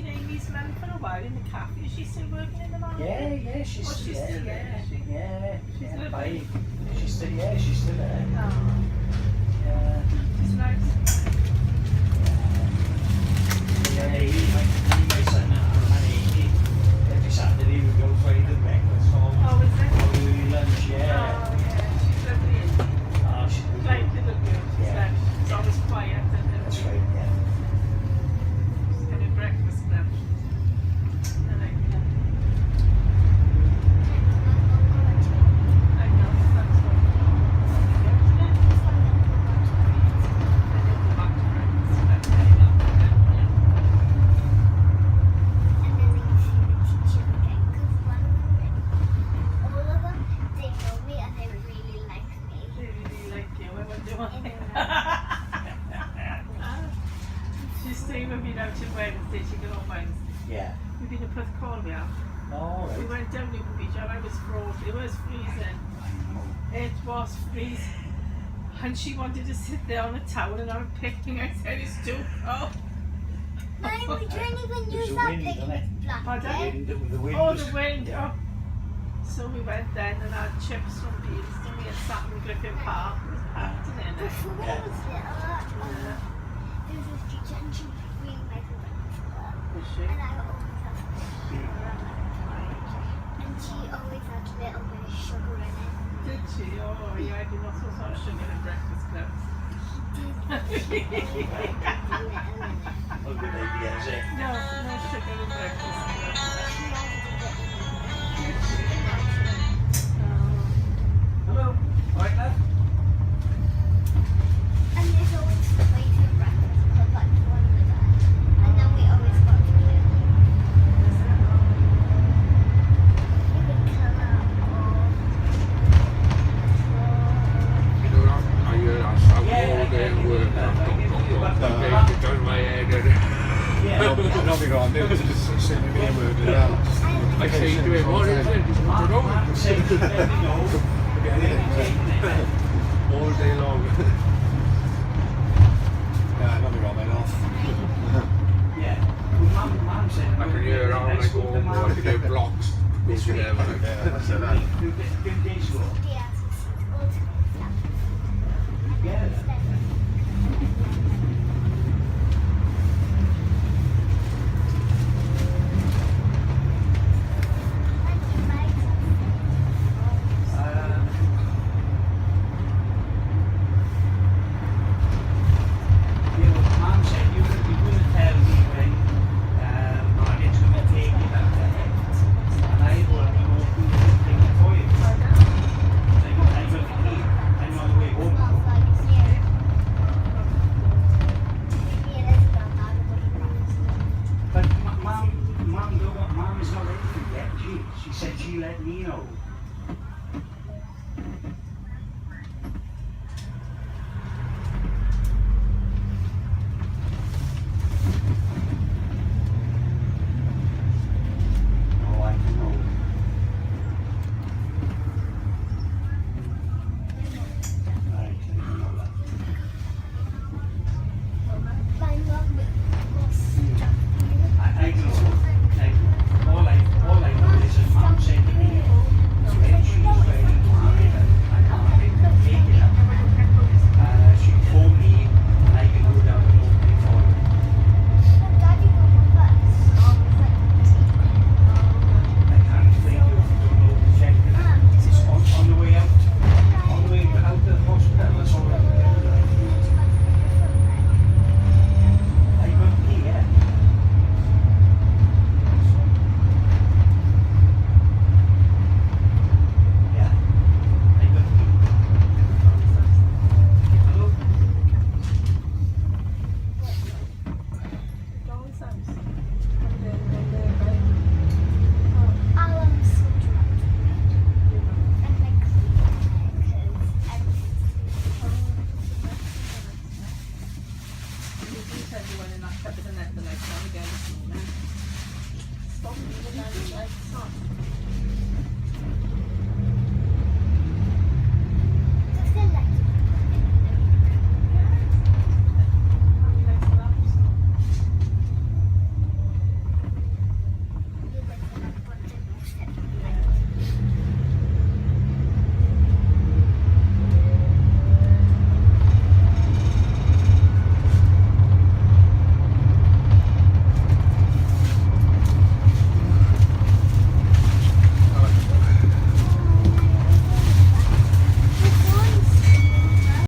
seen Amy's mum for a while in the cafe. Is she still working in the market? Yeah, she's Oh, she's still there, is she? Yeah, She's yeah, lovely. she's still there. Oh, Yeah, it's nice. yeah, my son and Amy, every Saturday we go for either breakfast or Oh, is it? early lunch, yeah. Oh, yeah, she's lovely, isn't she? Oh, she's good. Like little girl, she's Yeah. like, she's always quiet and That's right, yeah. she's having breakfast club. I like that. I know, that's what I did the back to breakfast club, very long, yeah. And then they see the teacher again, because one of them, all of them, they know me and they really like me. They really like you, I wonder why. I know. She's staying with me now till Wednesday, she got on Wednesday. Yeah. We've been to Porthcawl, we have. All We right. went down Newton Beach and I was frozen. It was freezing. It was freezing. And she wanted to sit there on a towel and I'm picking. I said it's too cold. Mine, we don't even There's use a that wind, picnic isn't it? Pardon? blanket. The wind Oh, was- the wind. Oh. So we went then and had chips from Beanston. We had sat in Griffin Park. It was packed in there. Before I was little, Yeah. there was this teacher and she really liked me for that. Was she? And I always asked her. And she always had a little bit of sugar in it. Did she? Oh, yeah, I did not so much sugar in breakfast club. She did. She always had a little in it. Oh, good idea, is it? No, no sugar in breakfast club. She added a bit in it. Did she? And Hello. All right, lad? there's always way to breakfast club like one of the day. And then we always got to play. You can come out You know that? I sat all day and worked. It does my head in. Yeah. Nothing on do, just sitting in here working it out. I say to him, what is it? You want to know? Say, let me know. Could be anything, so.